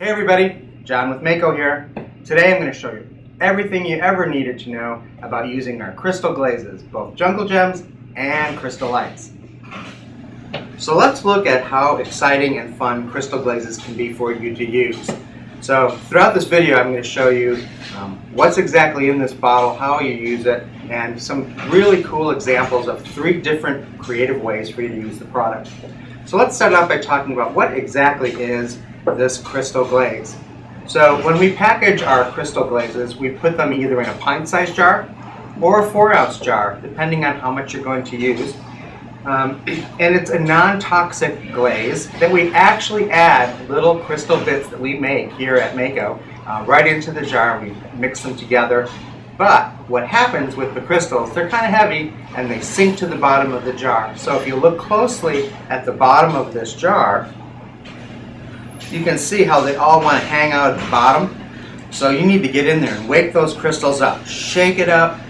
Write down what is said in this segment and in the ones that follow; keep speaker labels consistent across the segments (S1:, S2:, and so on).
S1: Hey everybody, John with Mayco here. Today I'm going to show you everything you ever needed to know about using our crystal glazes, both Jungle Gems and Crystalites. So let's look at how exciting and fun crystal glazes can be for you to use. So throughout this video I'm going to show you what's exactly in this bottle, how you use it, and some really cool examples of 3 different creative ways for you to use the product. So let's start out by talking about what exactly is this crystal glaze. So when we package our crystal glazes, we put them either in a pint-sized jar or a 4-ounce jar, depending on how much you're going to use. And it's a non-toxic glaze that we actually add little crystal bits that we make here at Mayco right into the jar. We mix them together. But what happens with the crystals, they're kind of heavy and they sink to the bottom of the jar. So if you look closely at the bottom of this jar, you can see how they all want to hang out at the bottom. So you need to get in there and wake those crystals up, shake it up,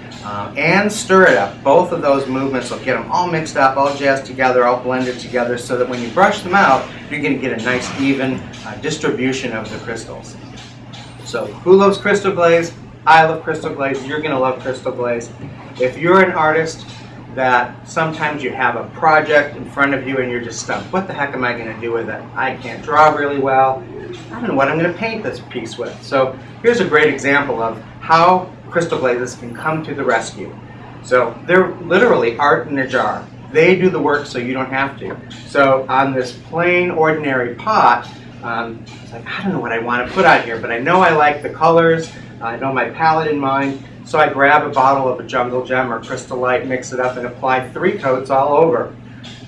S1: and stir it up. Both of those movements will get them all mixed up, all jazzed together, all blended together, so that when you brush them out, you're going to get a nice even distribution of the crystals. So who loves crystal glaze? I love crystal glaze. You're going to love crystal glaze. If you're an artist that sometimes you have a project in front of you and you're just stumped, what the heck am I going to do with it? I can't draw really well. I don't know what I'm going to paint this piece with. So here's a great example of how crystal glazes can come to the rescue. So they're literally art in a jar. They do the work so you don't have to. So on this plain ordinary pot, it's like, I don't know what I want to put on here, but I know I like the colors. I know my palette in mind. So I grab a bottle of a Jungle Gem or Crystalite, mix it up, and apply 3 coats all over.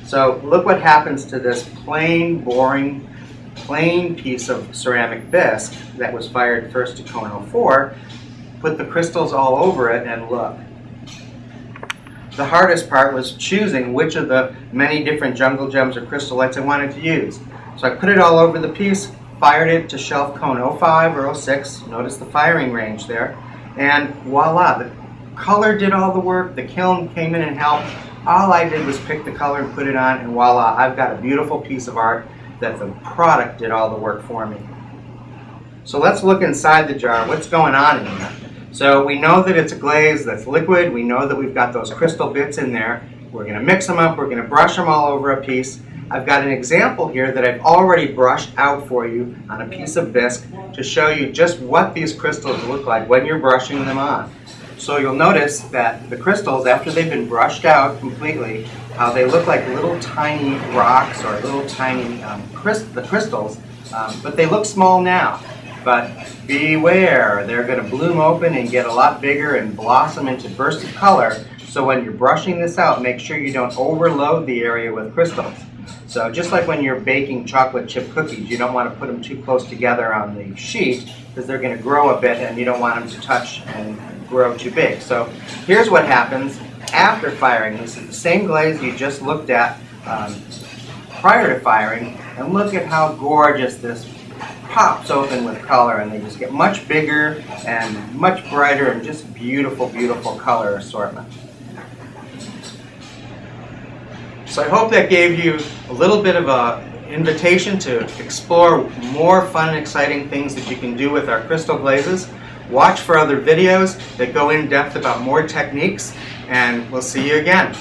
S1: So look what happens to this plain, boring, plain piece of ceramic bisque that was fired first to cone 04. Put the crystals all over it and look. The hardest part was choosing which of the many different Jungle Gems or Crystalites I wanted to use. So I put it all over the piece, fired it to shelf cone 05 or 06. Notice the firing range there. And voila, the color did all the work, the kiln came in and helped. All I did was pick the color and put it on, and voila, I've got a beautiful piece of art that the product did all the work for me. So let's look inside the jar. What's going on in there? So we know that it's a glaze that's liquid. We know that we've got those crystal bits in there. We're going to mix them up. We're going to brush them all over a piece. I've got an example here that I've already brushed out for you on a piece of bisque to show you just what these crystals look like when you're brushing them on. So you'll notice that the crystals, after they've been brushed out completely, how they look like little tiny rocks or little tiny crystals, but they look small now. But beware, they're going to bloom open and get a lot bigger and blossom into bursts of color. So when you're brushing this out, make sure you don't overload the area with crystals. So just like when you're baking chocolate chip cookies, you don't want to put them too close together on the sheet because they're going to grow a bit and you don't want them to touch and grow too big. So here's what happens after firing. This is the same glaze you just looked at prior to firing, and look at how gorgeous this pops open with color, and they just get much bigger and much brighter and just beautiful, beautiful color assortment. So I hope that gave you a little bit of an invitation to explore more fun and exciting things that you can do with our crystal glazes. Watch for other videos that go in depth about more techniques, and we'll see you again.